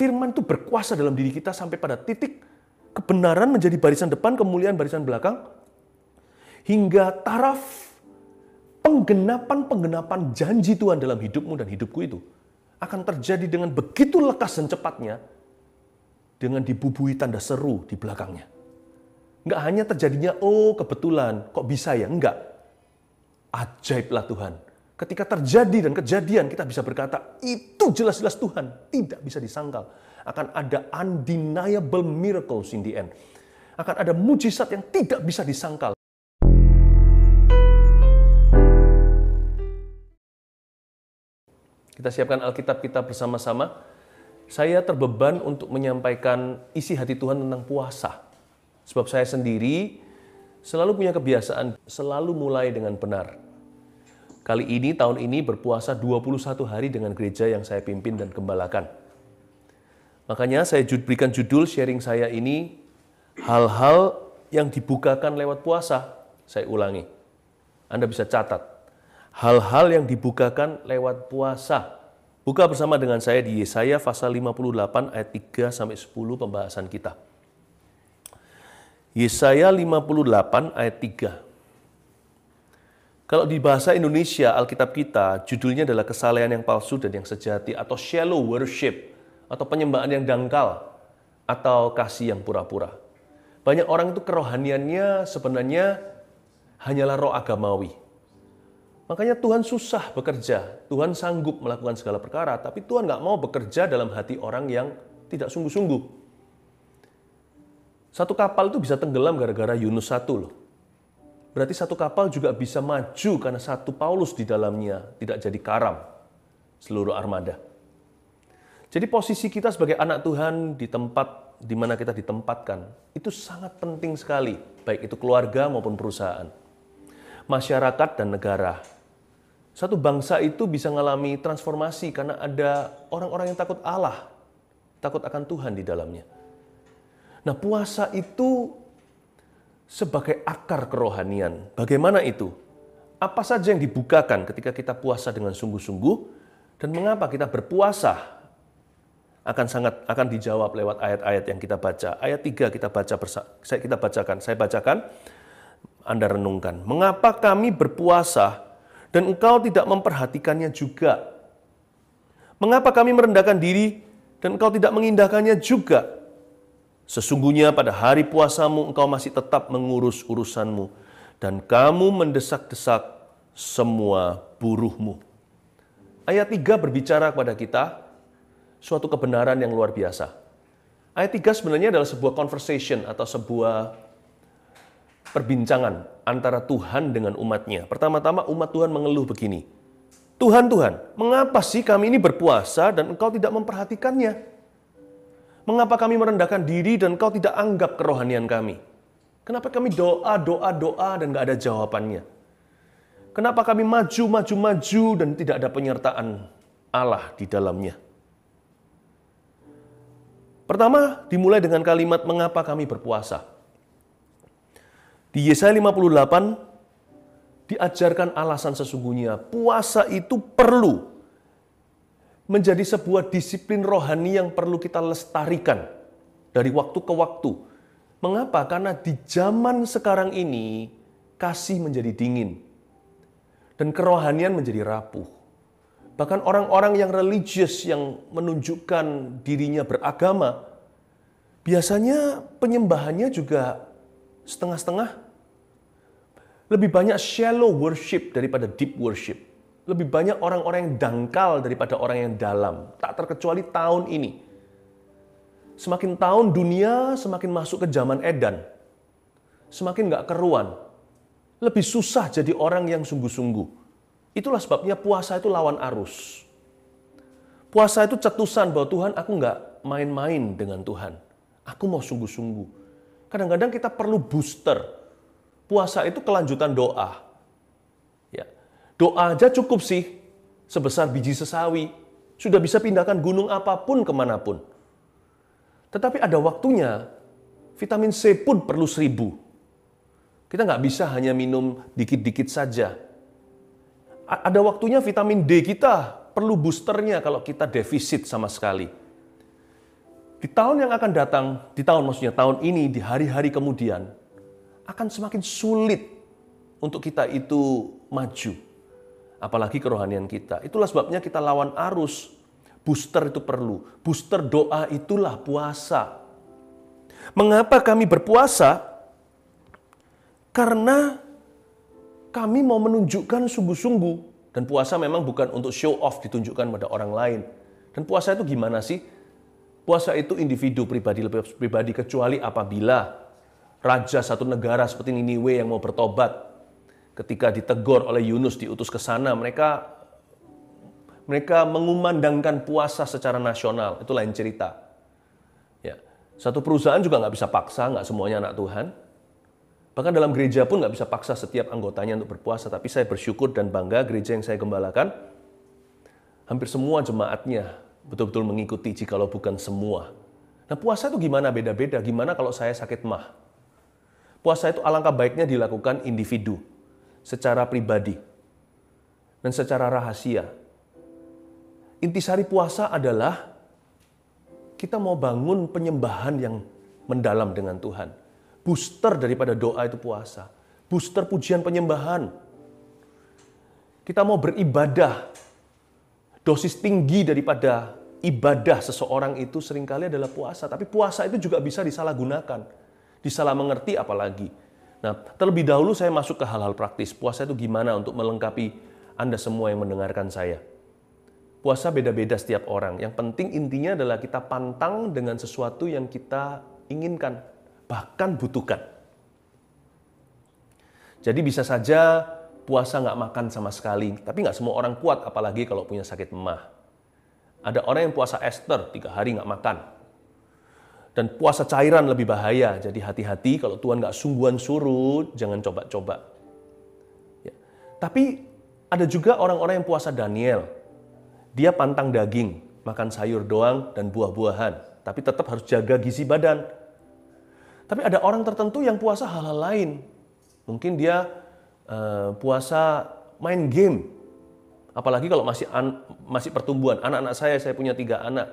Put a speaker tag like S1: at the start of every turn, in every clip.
S1: firman itu berkuasa dalam diri kita sampai pada titik kebenaran menjadi barisan depan, kemuliaan barisan belakang, hingga taraf penggenapan janji Tuhan dalam hidupmu dan hidupku itu akan terjadi dengan begitu lekas dan cepatnya, dengan dibubui tanda seru di belakangnya. Enggak hanya terjadinya, oh kebetulan, kok bisa ya? Enggak. Ajaiblah Tuhan. Ketika terjadi dan kejadian, kita bisa berkata, itu jelas-jelas Tuhan. Tidak bisa disangkal. Akan ada undeniable miracles in the end. Akan ada mujizat yang tidak bisa disangkal. Kita siapkan Alkitab kita bersama-sama. Saya terbeban untuk menyampaikan isi hati Tuhan tentang puasa. Sebab saya sendiri selalu punya kebiasaan, selalu mulai dengan benar. Kali ini, tahun ini berpuasa 21 hari dengan gereja yang saya pimpin dan gembalakan. Makanya saya berikan judul sharing saya ini, hal-hal yang dibukakan lewat puasa. Saya ulangi, Anda bisa catat. Hal-hal yang dibukakan lewat puasa. Buka bersama dengan saya di Yesaya pasal 58 ayat 3-10 pembahasan kita. Yesaya 58 ayat 3. Kalau di bahasa Indonesia, Alkitab kita, judulnya adalah kesalehan yang palsu dan yang sejati, atau shallow worship, atau penyembahan yang dangkal, atau kasih yang pura-pura. Banyak orang itu kerohaniannya sebenarnya hanyalah roh agamawi. Makanya Tuhan susah bekerja, Tuhan sanggup melakukan segala perkara, tapi Tuhan nggak mau bekerja dalam hati orang yang tidak sungguh-sungguh. Satu kapal itu bisa tenggelam gara-gara Yunus 1 loh. Berarti satu kapal juga bisa maju karena satu Paulus di dalamnya tidak jadi karam seluruh armada. Jadi posisi kita sebagai anak Tuhan di tempat di mana kita ditempatkan itu sangat penting sekali, baik itu keluarga maupun perusahaan, masyarakat dan negara. Satu bangsa itu bisa mengalami transformasi karena ada orang-orang yang takut Allah, takut akan Tuhan di dalamnya. Nah, puasa itu sebagai akar kerohanian. Bagaimana itu? Apa saja yang dibukakan ketika kita puasa dengan sungguh-sungguh, dan mengapa kita berpuasa akan dijawab lewat ayat-ayat yang kita baca. Ayat 3 kita bacakan. Saya bacakan, Anda renungkan. Mengapa kami berpuasa dan engkau tidak memperhatikannya juga? Mengapa kami merendahkan diri dan engkau tidak mengindahkannya juga? Sesungguhnya pada hari puasamu engkau masih tetap mengurus urusanmu, dan kamu mendesak-desak semua buruhmu. Ayat 3 berbicara kepada kita suatu kebenaran yang luar biasa. Ayat 3 sebenarnya adalah sebuah conversation atau sebuah perbincangan antara Tuhan dengan umatnya. Pertama-tama umat Tuhan mengeluh begini, Tuhan, mengapa sih kami ini berpuasa dan engkau tidak memperhatikannya? Mengapa kami merendahkan diri dan kau tidak anggap kerohanian kami? Kenapa kami doa dan gak ada jawabannya? Kenapa kami maju dan tidak ada penyertaan Allah di dalamnya? Pertama, dimulai dengan kalimat mengapa kami berpuasa. Di Yesaya 58 diajarkan alasan sesungguhnya. Puasa itu perlu menjadi sebuah disiplin rohani yang perlu kita lestarikan dari waktu ke waktu. Mengapa? Karena di zaman sekarang ini kasih menjadi dingin dan kerohanian menjadi rapuh. Bahkan orang-orang yang religius yang menunjukkan dirinya beragama, biasanya penyembahannya juga setengah-setengah. Lebih banyak shallow worship daripada deep worship. Lebih banyak orang-orang yang dangkal daripada orang yang dalam. Tak terkecuali tahun ini. Semakin tahun dunia semakin masuk ke zaman edan. Semakin gak keruan. Lebih susah jadi orang yang sungguh-sungguh. Itulah sebabnya puasa itu lawan arus. Puasa itu cetusan bahwa Tuhan, aku gak main-main dengan Tuhan. Aku mau sungguh-sungguh. Kadang-kadang kita perlu booster. Puasa itu kelanjutan doa. Doa aja cukup sih, sebesar biji sesawi. Sudah bisa pindahkan gunung apapun kemanapun. Tetapi ada waktunya, vitamin C pun perlu 1000. Kita nggak bisa hanya minum dikit-dikit saja. Ada waktunya vitamin D kita perlu boosternya kalau kita defisit sama sekali. tahun yang akan datang, tahun ini, di hari-hari kemudian, akan semakin sulit untuk kita itu maju. Apalagi kerohanian kita. Itulah sebabnya kita lawan arus. Booster itu perlu. Booster doa itulah puasa. Mengapa kami berpuasa? Karena kami mau menunjukkan sungguh-sungguh. Dan puasa memang bukan untuk show off ditunjukkan pada orang lain. Dan puasa itu gimana sih? Puasa itu individu pribadi kecuali apabila raja satu negara seperti Niniwe yang mau bertobat. Ketika ditegur oleh Yunus diutus ke sana, mereka mengumandangkan puasa secara nasional. Itu lain cerita. Ya. Satu perusahaan juga nggak bisa paksa, nggak semuanya anak Tuhan. Bahkan dalam gereja pun nggak bisa paksa setiap anggotanya untuk berpuasa. Tapi saya bersyukur dan bangga gereja yang saya gembalakan, hampir semua jemaatnya betul-betul mengikuti jikalau bukan semua. Nah puasa itu gimana beda-beda? Gimana kalau saya sakit mah? Puasa itu alangkah baiknya dilakukan individu, secara pribadi, dan secara rahasia. Intisari puasa adalah kita mau bangun penyembahan yang mendalam dengan Tuhan. Booster daripada doa itu puasa. Booster pujian penyembahan. Kita mau beribadah. Dosis tinggi daripada ibadah seseorang itu seringkali adalah puasa. Tapi puasa itu juga bisa disalahgunakan. Disalah mengerti apalagi. Nah, terlebih dahulu saya masuk ke hal-hal praktis. Puasa itu gimana untuk melengkapi Anda semua yang mendengarkan saya. Puasa beda-beda setiap orang. Yang penting intinya adalah kita pantang dengan sesuatu yang kita inginkan, bahkan butuhkan. Jadi bisa saja puasa nggak makan sama sekali, tapi nggak semua orang kuat, apalagi kalau punya sakit emah. Ada orang yang puasa ester, 3 hari nggak makan. Dan puasa cairan lebih bahaya, jadi hati-hati kalau Tuhan nggak sungguhan suruh, jangan coba-coba. Ya. Tapi ada juga orang-orang yang puasa Daniel. Dia pantang daging, makan sayur doang dan buah-buahan. Tapi tetap harus jaga gizi badan. Tapi ada orang tertentu yang puasa hal-hal lain. Mungkin dia puasa main game. Apalagi kalau masih pertumbuhan. Anak-anak saya punya 3 anak.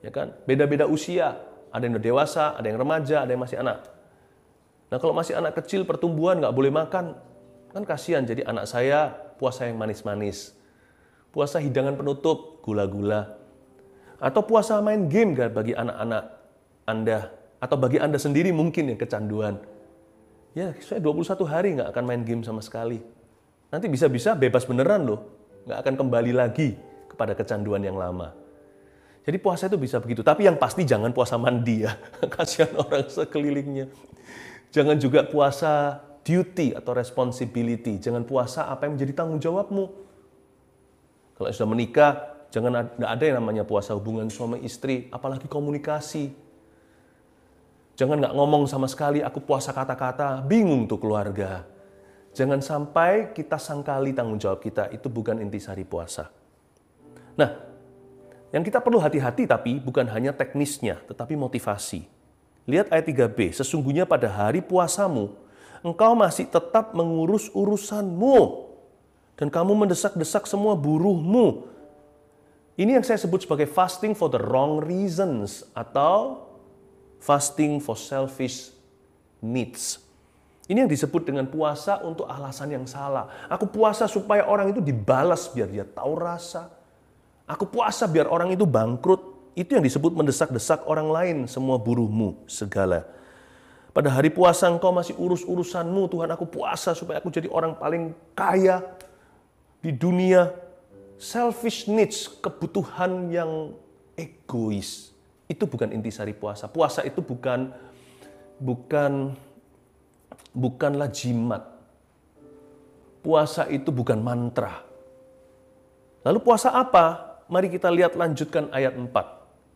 S1: Ya kan? Beda-beda usia. Ada yang udah dewasa, ada yang remaja, ada yang masih anak. Nah kalau masih anak kecil pertumbuhan nggak boleh makan. Kan kasihan, jadi anak saya puasa yang manis-manis. Puasa hidangan penutup, gula-gula. Atau puasa main game bagi anak-anak Anda. Atau bagi Anda sendiri mungkin yang kecanduan. Ya, saya 21 hari nggak akan main game sama sekali. Nanti bisa-bisa bebas beneran loh. Nggak akan kembali lagi kepada kecanduan yang lama. Jadi puasa itu bisa begitu. Tapi yang pasti jangan puasa mandi ya. Kasihan orang sekelilingnya. Jangan juga puasa duty atau responsibility. Jangan puasa apa yang menjadi tanggung jawabmu. Kalau sudah menikah, jangan ada yang namanya puasa hubungan suami istri, apalagi komunikasi. Jangan nggak ngomong sama sekali, aku puasa kata-kata, bingung tuh keluarga. Jangan sampai kita sangkali tanggung jawab kita, itu bukan intisari puasa. Nah, yang kita perlu hati-hati tapi bukan hanya teknisnya, tetapi motivasi. Lihat ayat 3b, sesungguhnya pada hari puasamu, engkau masih tetap mengurus urusanmu. Dan kamu mendesak-desak semua buruhmu. Ini yang saya sebut sebagai fasting for the wrong reasons. Atau fasting for selfish needs. Ini yang disebut dengan puasa untuk alasan yang salah. Aku puasa supaya orang itu dibalas biar dia tahu rasa. Aku puasa biar orang itu bangkrut. Itu yang disebut mendesak-desak orang lain, semua buruhmu, segala. Pada hari puasa engkau masih urus-urusanmu. Tuhan, aku puasa supaya aku jadi orang paling kaya di dunia. Selfish needs, kebutuhan yang egois. Itu bukan intisari puasa. Puasa itu bukanlah jimat. Puasa itu bukan mantra. Lalu puasa apa? Mari kita lihat lanjutkan ayat 4.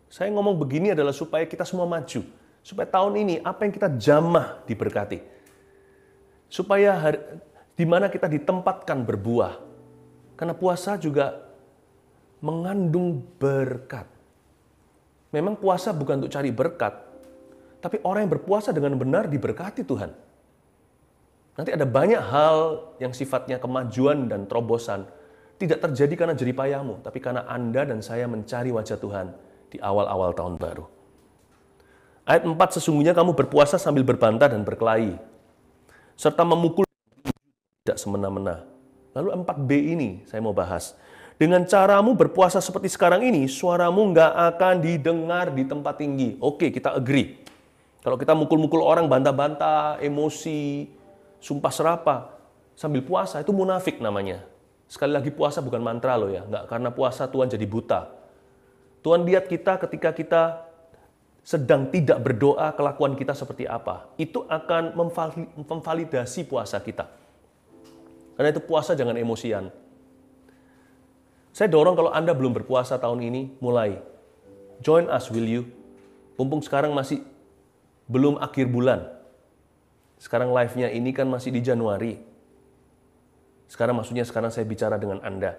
S1: Saya ngomong begini adalah supaya kita semua maju. Supaya tahun ini apa yang kita jamah diberkati. Supaya di mana kita ditempatkan berbuah. Karena puasa juga mengandung berkat. Memang puasa bukan untuk cari berkat, tapi orang yang berpuasa dengan benar diberkati Tuhan. Nanti ada banyak hal yang sifatnya kemajuan dan terobosan tidak terjadi karena jeripayamu, tapi karena Anda dan saya mencari wajah Tuhan di awal-awal tahun baru. Ayat 4, sesungguhnya kamu berpuasa sambil berbantah dan berkelahi, serta memukul tidak semena-mena. Lalu 4b ini saya mau bahas. Dengan caramu berpuasa seperti sekarang ini, suaramu nggak akan didengar di tempat tinggi. Oke, kita agree. Kalau kita mukul-mukul orang, bantah-bantah, emosi, sumpah serapah, sambil puasa, itu munafik namanya. Sekali lagi, puasa bukan mantra loh ya. Nggak karena puasa Tuhan jadi buta. Tuhan lihat kita ketika kita sedang tidak berdoa, kelakuan kita seperti apa. Itu akan memvalidasi puasa kita. Karena itu puasa jangan emosian. Saya dorong kalau Anda belum berpuasa tahun ini, mulai. Join us, will you? Mumpung sekarang masih belum akhir bulan. Sekarang live-nya ini kan masih di Januari. Sekarang saya bicara dengan Anda.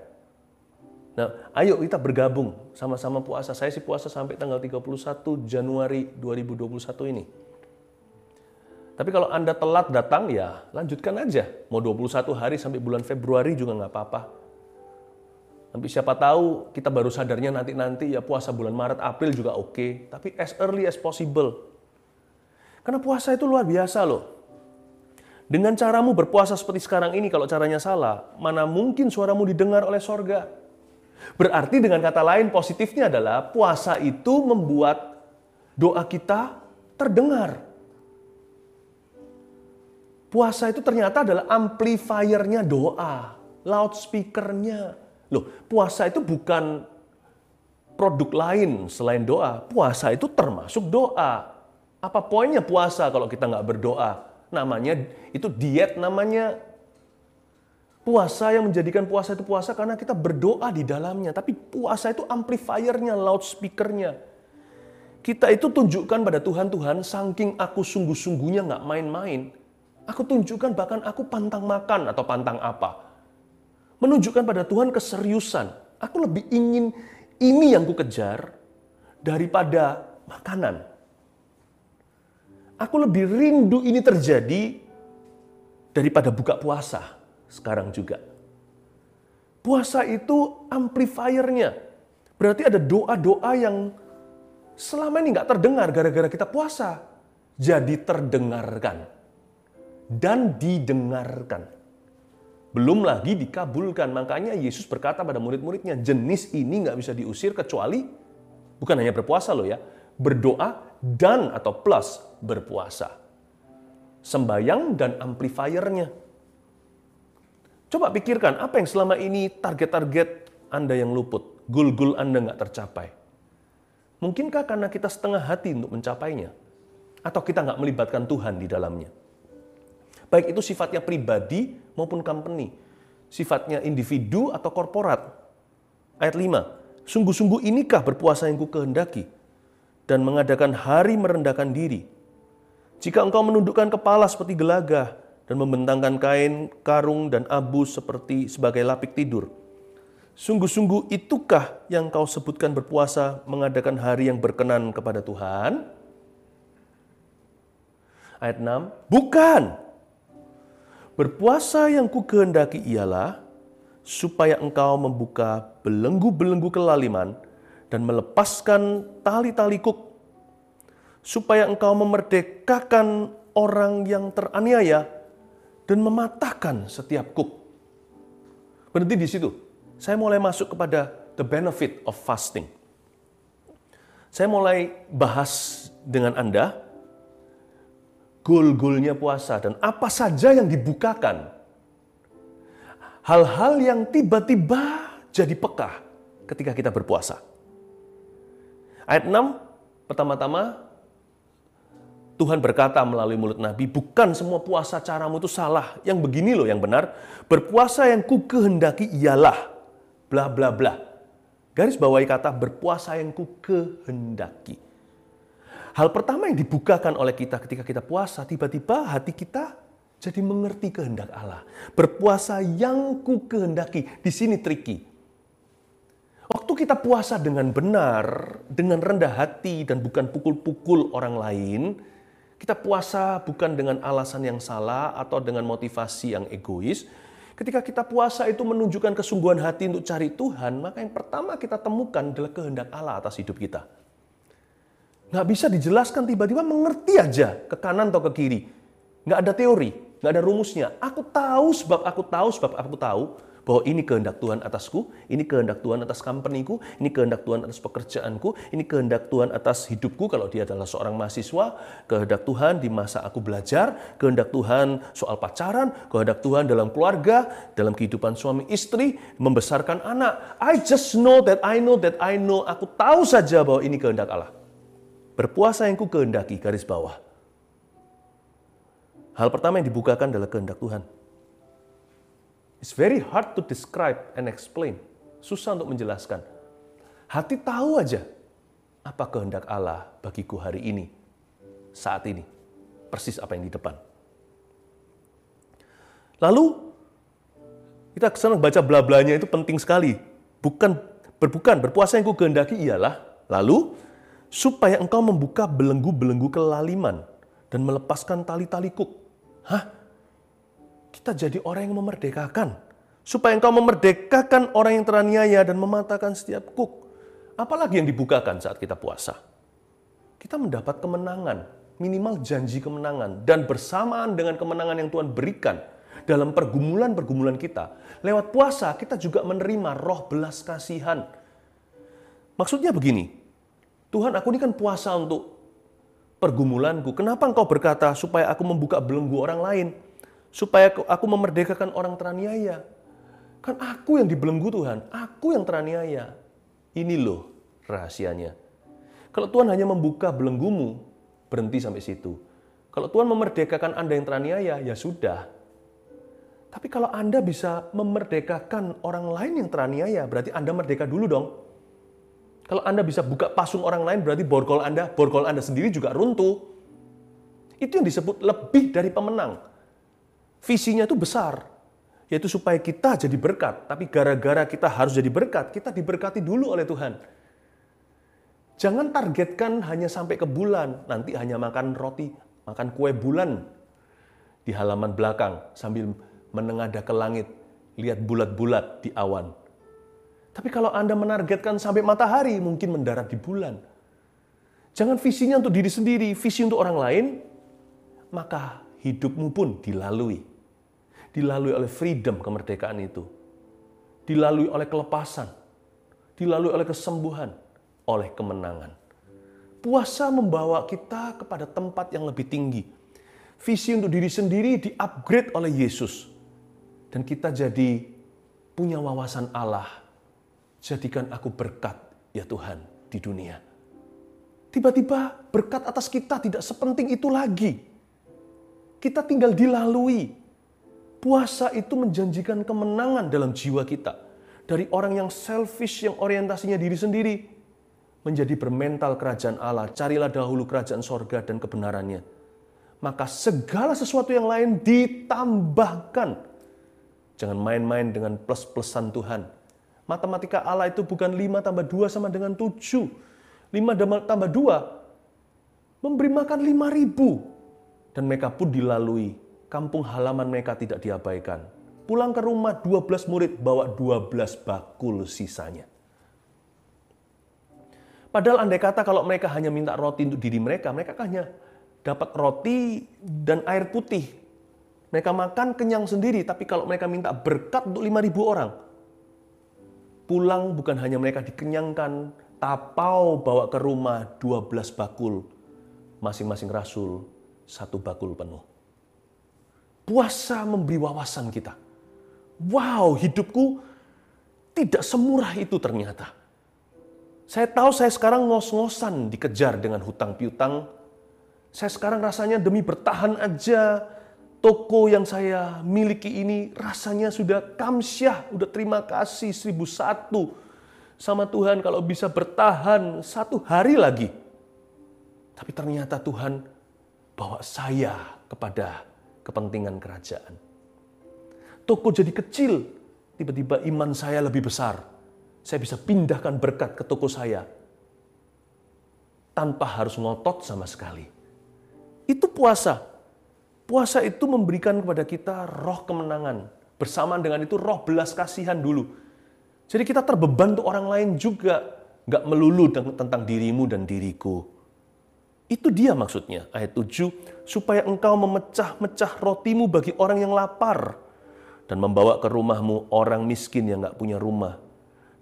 S1: Nah, ayo kita bergabung sama-sama puasa. Saya sih puasa sampai tanggal 31 Januari 2021 ini. Tapi kalau Anda telat datang, ya lanjutkan aja. Mau 21 hari sampai bulan Februari juga nggak apa-apa. Tapi siapa tahu kita baru sadarnya nanti ya puasa bulan Maret, April juga oke. Tapi as early as possible. Karena puasa itu luar biasa loh. Dengan caramu berpuasa seperti sekarang ini, kalau caranya salah, mana mungkin suaramu didengar oleh sorga? Berarti dengan kata lain, positifnya adalah puasa itu membuat doa kita terdengar. Puasa itu ternyata adalah amplifiernya doa, loudspeakernya. Loh, puasa itu bukan produk lain selain doa. Puasa itu termasuk doa. Apa poinnya puasa kalau kita nggak berdoa? Namanya itu diet namanya. Puasa yang menjadikan puasa itu puasa karena kita berdoa di dalamnya. Tapi puasa itu amplifiernya, loudspeakernya. Kita itu tunjukkan pada Tuhan, saking aku sungguh-sungguhnya nggak main-main. Aku tunjukkan bahkan aku pantang makan atau pantang apa. Menunjukkan pada Tuhan keseriusan. Aku lebih ingin ini yang ku kejar daripada makanan. Aku lebih rindu ini terjadi daripada buka puasa. Sekarang juga. Puasa itu amplifiernya. Berarti ada doa-doa yang selama ini nggak terdengar gara-gara kita puasa. Jadi terdengarkan. Dan didengarkan. Belum lagi dikabulkan. Makanya Yesus berkata pada murid-muridnya, jenis ini nggak bisa diusir kecuali, bukan hanya berpuasa loh ya, berdoa dan atau plus berpuasa. Sembayang dan amplifiernya. Coba pikirkan, apa yang selama ini target-target Anda yang luput, goal-goal Anda nggak tercapai? Mungkinkah karena kita setengah hati untuk mencapainya? Atau kita nggak melibatkan Tuhan di dalamnya? Baik itu sifatnya pribadi maupun company. Sifatnya individu atau korporat. Ayat 5, sungguh-sungguh inikah berpuasa yang ku kehendaki? Dan mengadakan hari merendahkan diri. Jika engkau menundukkan kepala seperti gelagah, dan membentangkan kain, karung, dan abu sebagai lapik tidur. Sungguh-sungguh itukah yang kau sebutkan berpuasa mengadakan hari yang berkenan kepada Tuhan? Ayat 6, bukan. Berpuasa yang ku kehendaki ialah supaya engkau membuka belenggu-belenggu kelaliman dan melepaskan tali-tali kuk, supaya engkau memerdekakan orang yang teraniaya dan mematahkan setiap kuk. Berhenti di situ. Saya mulai masuk kepada the benefit of fasting. Saya mulai bahas dengan Anda goal-goalnya puasa dan apa saja yang dibukakan. Hal-hal yang tiba-tiba jadi peka ketika kita berpuasa. Ayat 6, pertama-tama, Tuhan berkata melalui mulut Nabi, bukan semua puasa caramu itu salah. Yang begini loh yang benar. Berpuasa yang ku kehendaki ialah bla bla bla. Garis bawahi kata berpuasa yang ku kehendaki. Hal pertama yang dibukakan oleh kita ketika kita puasa, tiba-tiba hati kita jadi mengerti kehendak Allah. Berpuasa yang ku kehendaki. Di sini tricky. Waktu kita puasa dengan benar, dengan rendah hati dan bukan pukul-pukul orang lain, kita puasa bukan dengan alasan yang salah atau dengan motivasi yang egois. Ketika kita puasa itu menunjukkan kesungguhan hati untuk cari Tuhan, maka yang pertama kita temukan adalah kehendak Allah atas hidup kita. Nggak bisa dijelaskan, tiba-tiba mengerti aja ke kanan atau ke kiri. Nggak ada teori, nggak ada rumusnya. Aku tahu sebab aku tahu bahwa ini kehendak Tuhan atasku, ini kehendak Tuhan atas company-ku, ini kehendak Tuhan atas pekerjaanku, ini kehendak Tuhan atas hidupku kalau dia adalah seorang mahasiswa, kehendak Tuhan di masa aku belajar, kehendak Tuhan soal pacaran, kehendak Tuhan dalam keluarga, dalam kehidupan suami istri, membesarkan anak. I just know that I know, aku tahu saja bahwa ini kehendak Allah. Berpuasa yang ku kehendaki, garis bawah. Hal pertama yang dibukakan adalah kehendak Tuhan. It's very hard to describe and explain. Susah untuk menjelaskan. Hati tahu aja apa kehendak Allah bagiku hari ini, saat ini. Persis apa yang di depan. Lalu, kita senang baca bla-blanya itu penting sekali. Berpuasa yang ku kehendaki ialah, lalu, supaya engkau membuka belenggu-belenggu kelaliman dan melepaskan tali-tali kuk. Hah? Kita jadi orang yang memerdekakan. Supaya engkau memerdekakan orang yang teraniaya dan mematahkan setiap kuk. Apalagi yang dibukakan saat kita puasa? Kita mendapat kemenangan, minimal janji kemenangan. Dan bersamaan dengan kemenangan yang Tuhan berikan dalam pergumulan-pergumulan kita, lewat puasa kita juga menerima roh belas kasihan. Maksudnya begini, Tuhan, aku ini kan puasa untuk pergumulanku. Kenapa engkau berkata supaya aku membuka belenggu orang lain? Supaya aku memerdekakan orang teraniaya. Kan aku yang dibelenggu Tuhan, aku yang teraniaya. Ini loh rahasianya. Kalau Tuhan hanya membuka belenggumu, berhenti sampai situ. Kalau Tuhan memerdekakan Anda yang teraniaya, ya sudah. Tapi kalau Anda bisa memerdekakan orang lain yang teraniaya, berarti Anda merdeka dulu dong. Kalau Anda bisa buka pasung orang lain, berarti borgol Anda sendiri juga runtuh. Itu yang disebut lebih dari pemenang. Visinya itu besar, yaitu supaya kita jadi berkat. Tapi gara-gara kita harus jadi berkat, kita diberkati dulu oleh Tuhan. Jangan targetkan hanya sampai ke bulan, nanti hanya makan roti, makan kue bulan di halaman belakang sambil menengadah ke langit, lihat bulat-bulat di awan. Tapi kalau Anda menargetkan sampai matahari, mungkin mendarat di bulan. Jangan visinya untuk diri sendiri, visi untuk orang lain, maka hidupmu pun dilalui. Dilalui oleh freedom, kemerdekaan itu. Dilalui oleh kelepasan. Dilalui oleh kesembuhan. Oleh kemenangan. Puasa membawa kita kepada tempat yang lebih tinggi. Visi untuk diri sendiri di-upgrade oleh Yesus. Dan kita jadi punya wawasan Allah. Jadikan aku berkat, ya Tuhan, di dunia. Tiba-tiba berkat atas kita tidak sepenting itu lagi. Kita tinggal dilalui. Puasa itu menjanjikan kemenangan dalam jiwa kita. Dari orang yang selfish, yang orientasinya diri sendiri, menjadi bermental kerajaan Allah. Carilah dahulu kerajaan sorga dan kebenarannya. Maka segala sesuatu yang lain ditambahkan. Jangan main-main dengan plus-plusan Tuhan. Matematika Allah itu bukan 5 tambah 2 sama dengan 7. 5 tambah 2 memberi makan 5.000. Dan mereka pun dilalui. Kampung halaman mereka tidak diabaikan. Pulang ke rumah 12 murid bawa 12 bakul sisanya. Padahal andai kata kalau mereka hanya minta roti untuk diri mereka hanya dapat roti dan air putih. Mereka makan kenyang sendiri, tapi kalau mereka minta berkat untuk 5.000 orang, pulang bukan hanya mereka dikenyangkan, tapau bawa ke rumah 12 bakul. Masing-masing rasul 1 bakul penuh. Puasa memberi wawasan kita. Wow, hidupku tidak semurah itu ternyata. Saya tahu saya sekarang ngos-ngosan dikejar dengan hutang piutang. Saya sekarang rasanya demi bertahan aja. Toko yang saya miliki ini rasanya sudah kamsyah, udah terima kasih 1001 sama Tuhan kalau bisa bertahan 1 hari lagi. Tapi ternyata Tuhan bawa saya kepada kepentingan kerajaan. Toko jadi kecil, tiba-tiba iman saya lebih besar. Saya bisa pindahkan berkat ke toko saya tanpa harus ngotot sama sekali. Itu puasa. Puasa itu memberikan kepada kita roh kemenangan. Bersamaan dengan itu roh belas kasihan dulu. Jadi kita terbeban untuk orang lain juga. Nggak melulu tentang dirimu dan diriku. Itu dia maksudnya, ayat 7, supaya engkau memecah-mecah rotimu bagi orang yang lapar, dan membawa ke rumahmu orang miskin yang gak punya rumah.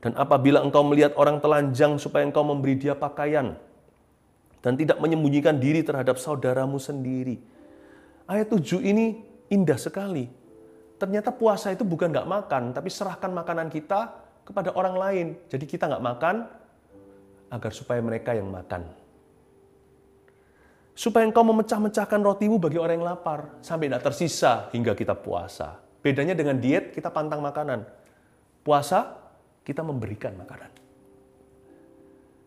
S1: Dan apabila engkau melihat orang telanjang, supaya engkau memberi dia pakaian, dan tidak menyembunyikan diri terhadap saudaramu sendiri. Ayat 7 ini indah sekali. Ternyata puasa itu bukan gak makan, tapi serahkan makanan kita kepada orang lain. Jadi kita gak makan, agar supaya mereka yang makan. Supaya engkau memecah-mecahkan rotimu bagi orang yang lapar, sampai tidak tersisa hingga kita puasa. Bedanya dengan diet, kita pantang makanan. Puasa, kita memberikan makanan.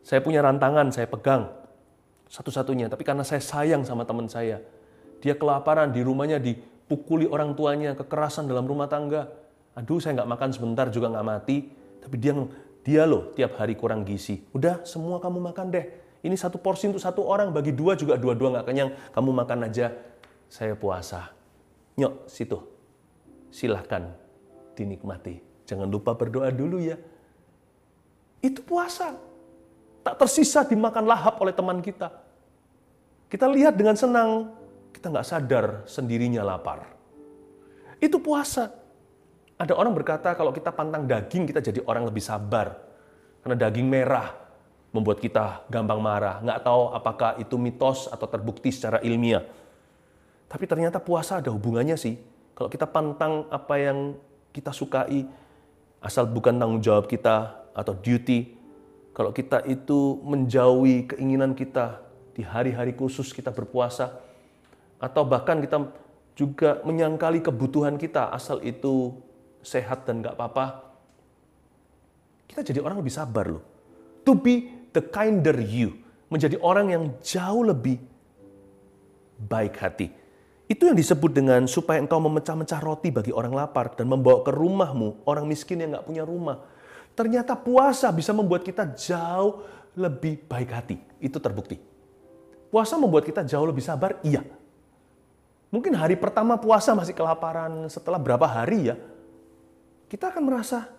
S1: Saya punya rantangan, saya pegang satu-satunya. Tapi karena saya sayang sama teman saya, dia kelaparan, di rumahnya dipukuli orang tuanya, kekerasan dalam rumah tangga. Aduh, saya nggak makan sebentar juga nggak mati. Tapi dia loh tiap hari kurang gizi. Udah, semua kamu makan deh. Ini satu porsi untuk satu orang, bagi dua juga dua-dua nggak kenyang. Kamu makan aja, saya puasa. Nyok, situ. Silahkan dinikmati. Jangan lupa berdoa dulu ya. Itu puasa. Tak tersisa dimakan lahap oleh teman kita. Kita lihat dengan senang, kita nggak sadar sendirinya lapar. Itu puasa. Ada orang berkata kalau kita pantang daging, kita jadi orang lebih sabar. Karena daging merah membuat kita gampang marah. Nggak tahu apakah itu mitos atau terbukti secara ilmiah. Tapi ternyata puasa ada hubungannya sih. Kalau kita pantang apa yang kita sukai, asal bukan tanggung jawab kita atau duty, kalau kita itu menjauhi keinginan kita di hari-hari khusus kita berpuasa, atau bahkan kita juga menyangkali kebutuhan kita, asal itu sehat dan nggak apa-apa, kita jadi orang lebih sabar loh. To be the kinder you, menjadi orang yang jauh lebih baik hati. Itu yang disebut dengan supaya engkau memecah-mecah roti bagi orang lapar dan membawa ke rumahmu orang miskin yang nggak punya rumah. Ternyata puasa bisa membuat kita jauh lebih baik hati. Itu terbukti. Puasa membuat kita jauh lebih sabar, iya. Mungkin hari pertama puasa masih kelaparan, setelah berapa hari ya, kita akan merasa,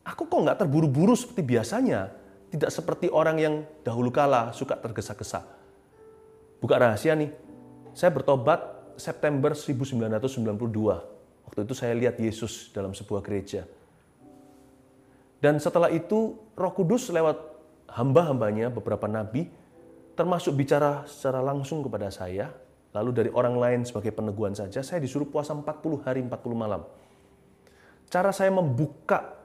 S1: aku kok nggak terburu-buru seperti biasanya. Tidak seperti orang yang dahulu kala suka tergesa-gesa. Buka rahasia nih, saya bertobat September 1992. Waktu itu saya lihat Yesus dalam sebuah gereja. Dan setelah itu Roh Kudus lewat hamba-hambanya, beberapa nabi, termasuk bicara secara langsung kepada saya, lalu dari orang lain sebagai peneguhan saja, saya disuruh puasa 40 hari 40 malam. Cara saya membuka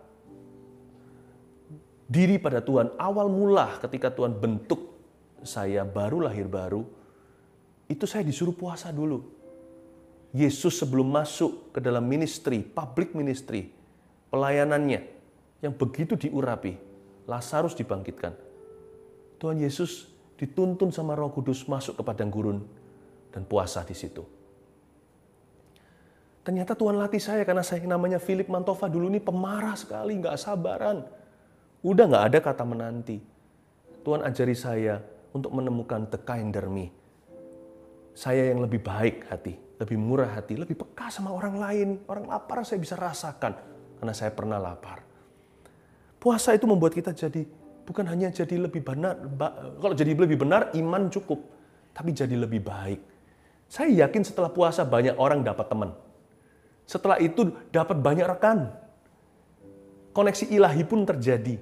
S1: diri pada Tuhan, awal mula ketika Tuhan bentuk saya baru lahir baru, itu saya disuruh puasa dulu. Yesus sebelum masuk ke dalam ministry, public ministry, pelayanannya yang begitu diurapi, Lazarus dibangkitkan. Tuhan Yesus dituntun sama Roh Kudus masuk ke padang gurun dan puasa di situ. Ternyata Tuhan latih saya karena saya namanya Philip Mantova dulu ini pemarah sekali, nggak sabaran. Udah nggak ada kata menanti. Tuhan ajari saya untuk menemukan the kinder me. Saya yang lebih baik hati, lebih murah hati, lebih peka sama orang lain. Orang lapar saya bisa rasakan karena saya pernah lapar. Puasa itu membuat kita jadi bukan hanya jadi lebih benar. Kalau jadi lebih benar iman cukup, tapi jadi lebih baik. Saya yakin setelah puasa banyak orang dapat teman. Setelah itu dapat banyak rekan. Koneksi ilahi pun terjadi.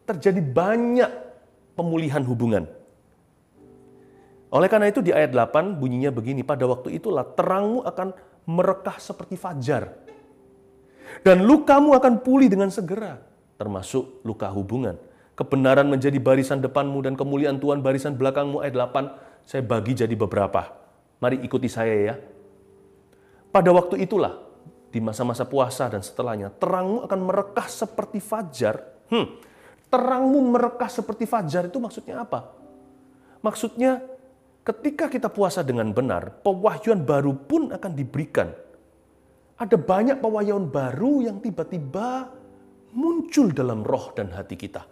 S1: Terjadi banyak pemulihan hubungan. Oleh karena itu di ayat 8 bunyinya begini, pada waktu itulah terangmu akan merekah seperti fajar. Dan lukamu akan pulih dengan segera, termasuk luka hubungan. Kebenaran menjadi barisan depanmu dan kemuliaan Tuhan barisan belakangmu. Ayat 8 saya bagi jadi beberapa. Mari ikuti saya ya. Pada waktu itulah, di masa-masa puasa dan setelahnya, terangmu akan merekah seperti fajar. Terangmu merekah seperti fajar itu maksudnya apa? Maksudnya ketika kita puasa dengan benar, pewahyuan baru pun akan diberikan. Ada banyak pewahyuan baru yang tiba-tiba muncul dalam roh dan hati kita.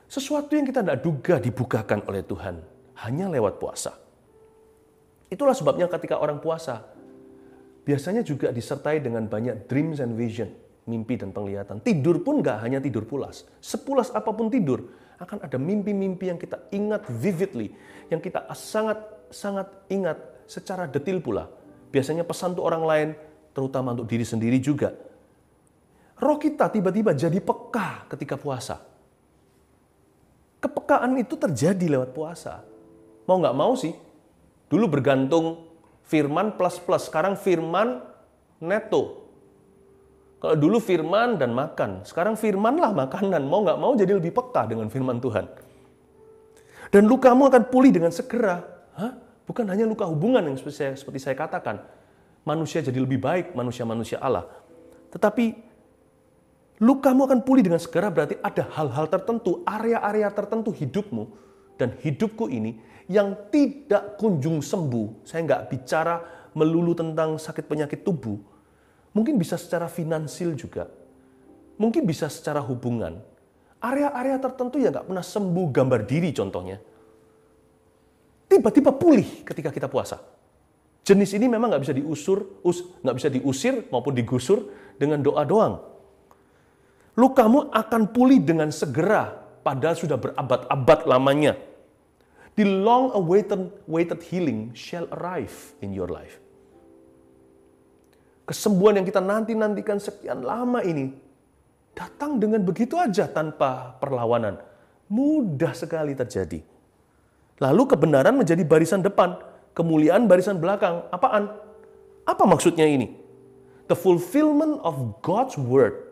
S1: Sesuatu yang kita tidak duga dibukakan oleh Tuhan hanya lewat puasa. Itulah sebabnya ketika orang puasa, biasanya juga disertai dengan banyak dreams and vision, mimpi dan penglihatan. Tidur pun nggak hanya tidur pulas. Sepulas apapun tidur, Akan ada mimpi-mimpi yang kita ingat vividly, yang kita sangat ingat secara detil pula. Biasanya pesan untuk orang lain, terutama untuk diri sendiri juga. Roh kita tiba-tiba jadi peka ketika puasa. Kepekaan itu terjadi lewat puasa. Mau nggak mau sih, dulu bergantung firman plus, sekarang firman neto. Kalau dulu firman dan makan, sekarang firmanlah makanan. Mau nggak mau jadi lebih peka dengan firman Tuhan. Dan lukamu akan pulih dengan segera. Bukan hanya luka hubungan yang seperti saya katakan. Manusia jadi lebih baik, manusia Allah. Tetapi lukamu akan pulih dengan segera berarti ada hal-hal tertentu, area-area tertentu hidupmu dan hidupku ini yang tidak kunjung sembuh. Saya nggak bicara melulu tentang sakit penyakit tubuh. Mungkin bisa secara finansil juga. Mungkin bisa secara hubungan. Area-area tertentu yang nggak pernah sembuh, gambar diri contohnya. Tiba-tiba pulih ketika kita puasa. Jenis ini memang nggak bisa diusir maupun digusur dengan doa doang. Lukamu akan pulih dengan segera, padahal sudah berabad-abad lamanya. The long-awaited healing shall arrive in your life. Kesembuhan yang kita nantikan sekian lama ini datang dengan begitu aja tanpa perlawanan. Mudah sekali terjadi. Lalu kebenaran menjadi barisan depan, kemuliaan barisan belakang. Apaan? Apa maksudnya ini? The fulfillment of God's word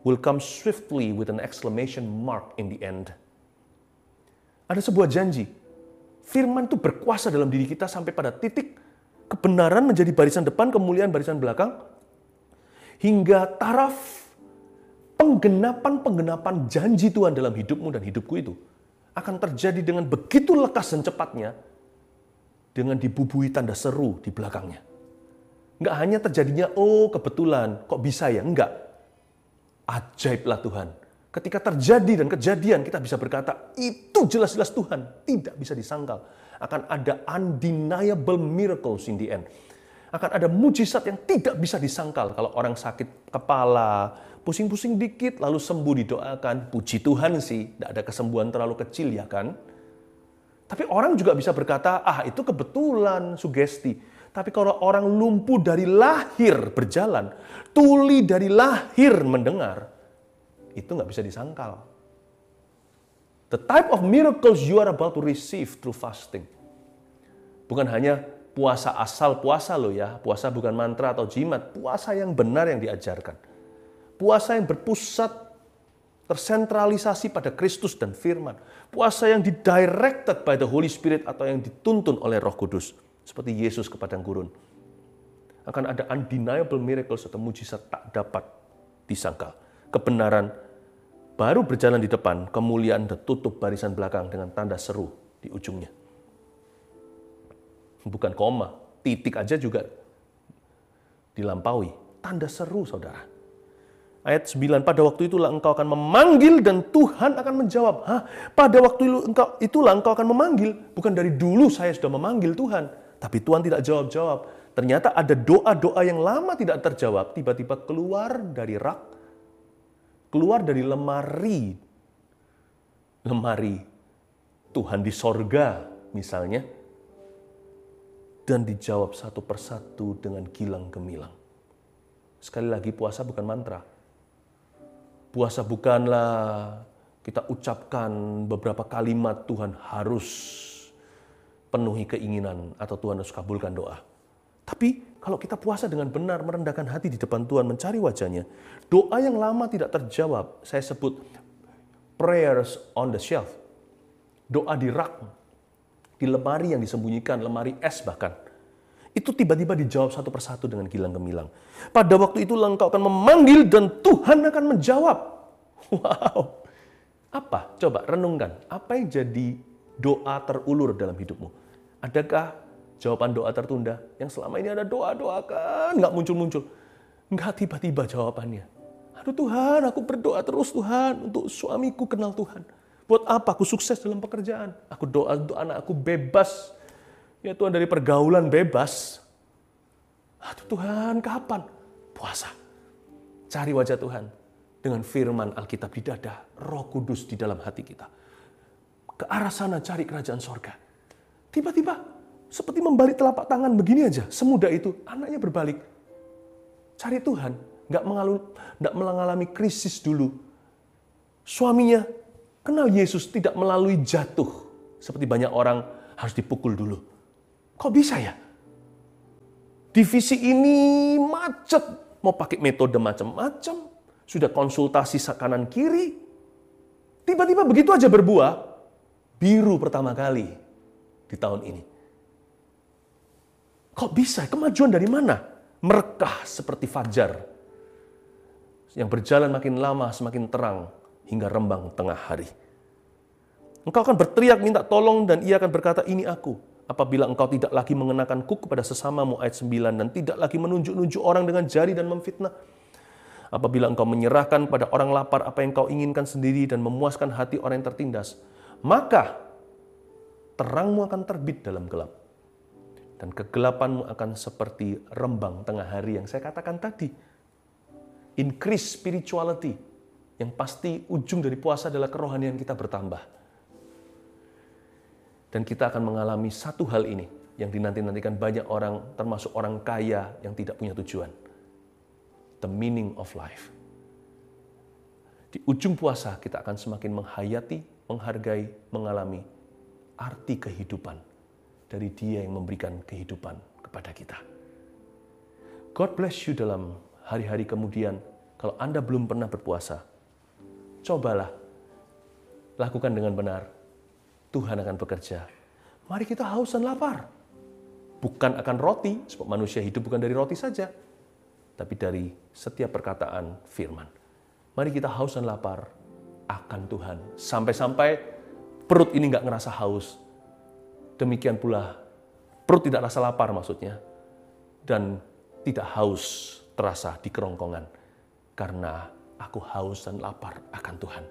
S1: will come swiftly with an exclamation mark in the end. Ada sebuah janji. Firman itu berkuasa dalam diri kita sampai pada titik kebenaran menjadi barisan depan, kemuliaan barisan belakang, hingga taraf penggenapan janji Tuhan dalam hidupmu dan hidupku itu akan terjadi dengan begitu lekas dan cepatnya, dengan dibubuhi tanda seru di belakangnya. Nggak hanya terjadinya, kebetulan, kok bisa ya? Enggak. Ajaiblah Tuhan. Ketika terjadi dan kejadian, kita bisa berkata, itu jelas-jelas Tuhan, tidak bisa disangkal. Akan ada undeniable miracles in the end. Akan ada mujizat yang tidak bisa disangkal. Kalau orang sakit kepala, pusing-pusing dikit, lalu sembuh didoakan. Puji Tuhan sih, tidak ada kesembuhan terlalu kecil ya kan. Tapi orang juga bisa berkata, itu kebetulan, sugesti. Tapi kalau orang lumpuh dari lahir berjalan, tuli dari lahir mendengar, itu nggak bisa disangkal. The type of miracles you are about to receive through fasting. Bukan hanya puasa asal puasa loh ya. Puasa bukan mantra atau jimat. Puasa yang benar yang diajarkan. Puasa yang berpusat, tersentralisasi pada Kristus dan firman. Puasa yang directed by the Holy Spirit atau yang dituntun oleh Roh Kudus. Seperti Yesus ke padang gurun. Akan ada undeniable miracles atau mujizat tak dapat disangkal. Kebenaran baru berjalan di depan, kemuliaan tertutup barisan belakang dengan tanda seru di ujungnya. Bukan koma, titik aja juga dilampaui. Tanda seru, saudara. Ayat 9, pada waktu itulah engkau akan memanggil dan Tuhan akan menjawab. Pada waktu itulah engkau akan memanggil. Bukan dari dulu saya sudah memanggil Tuhan. Tapi Tuhan tidak jawab-jawab. Ternyata ada doa-doa yang lama tidak terjawab. Tiba-tiba keluar dari rak. Keluar dari lemari Tuhan di sorga misalnya, dan dijawab satu persatu dengan gilang gemilang. Sekali lagi, puasa bukan mantra. Puasa bukanlah kita ucapkan beberapa kalimat Tuhan harus penuhi keinginan atau Tuhan harus kabulkan doa. Tapi kalau kita puasa dengan benar, merendahkan hati di depan Tuhan, mencari wajahnya, doa yang lama tidak terjawab, saya sebut prayers on the shelf. Doa di rak, di lemari yang disembunyikan, lemari es bahkan. Itu tiba-tiba dijawab satu persatu dengan gilang gemilang. Pada waktu itu engkau akan memanggil dan Tuhan akan menjawab. Wow. Apa? Coba renungkan. Apa yang jadi doa terulur dalam hidupmu? Adakah jawaban doa tertunda? Yang selama ini ada doa-doakan, nggak muncul-muncul. Nggak tiba-tiba jawabannya. Aduh Tuhan, aku berdoa terus Tuhan, untuk suamiku kenal Tuhan. Buat apa? Aku sukses dalam pekerjaan. Aku doa untuk anakku bebas. Ya Tuhan, dari pergaulan bebas. Aduh Tuhan, kapan? Puasa. Cari wajah Tuhan. dengan firman Alkitab di dada, Roh Kudus di dalam hati kita. Ke arah sana cari kerajaan sorga. Tiba-tiba seperti membalik telapak tangan begini aja, semudah itu anaknya berbalik. Cari Tuhan, nggak mengalami krisis dulu. Suaminya kenal Yesus tidak melalui jatuh, seperti banyak orang harus dipukul dulu. Kok bisa ya? Divisi ini macet, mau pakai metode macam-macam, sudah konsultasi kanan kiri, tiba-tiba begitu aja berbuah, biru pertama kali di tahun ini. Kok bisa? Kemajuan dari mana? Merekah seperti fajar, yang berjalan makin lama semakin terang, hingga rembang tengah hari. Engkau akan berteriak minta tolong dan ia akan berkata, ini aku. Apabila engkau tidak lagi mengenakan kuku kepada sesamamu, ayat 9, dan tidak lagi menunjuk-nunjuk orang dengan jari dan memfitnah. Apabila engkau menyerahkan pada orang lapar apa yang kau inginkan sendiri dan memuaskan hati orang yang tertindas, maka terangmu akan terbit dalam gelap. Dan kegelapanmu akan seperti rembang tengah hari yang saya katakan tadi. Increase spirituality, yang pasti ujung dari puasa adalah kerohanian kita bertambah. Dan kita akan mengalami satu hal ini yang dinanti-nantikan banyak orang, termasuk orang kaya yang tidak punya tujuan. The meaning of life. Di ujung puasa kita akan semakin menghayati, menghargai, mengalami arti kehidupan dari Dia yang memberikan kehidupan kepada kita. God bless you dalam hari-hari kemudian. Kalau Anda belum pernah berpuasa, cobalah lakukan dengan benar. Tuhan akan bekerja. Mari kita haus dan lapar. Bukan akan roti, sebab manusia hidup bukan dari roti saja, tapi dari setiap perkataan firman. Mari kita haus dan lapar akan Tuhan. Sampai-sampai perut ini nggak ngerasa haus. Demikian pula perut tidak rasa lapar maksudnya. Dan tidak haus terasa di kerongkongan. Karena aku haus dan lapar akan Tuhan.